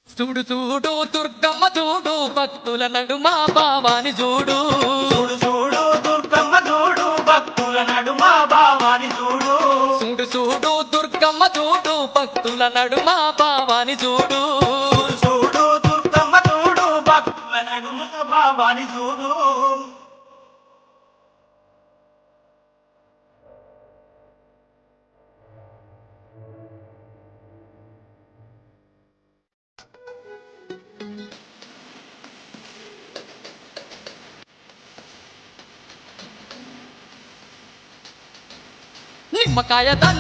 చూడు చూడు దుర్గమ్మ చూడు భక్తుల నడుమ భావాని చూడు. చూడు చూడు దుర్గమ్మ చూడు భక్తుల నడుమ భావాని చూడు. చూడు చూడు దుర్గమ్మ చూడు భక్తుల నడుమ భావాని చూడు. చూడు చూడు దుర్గమ్మ చూడు భక్తుల నడుమ భావాని చూడు. నిమ్మకాయ దండ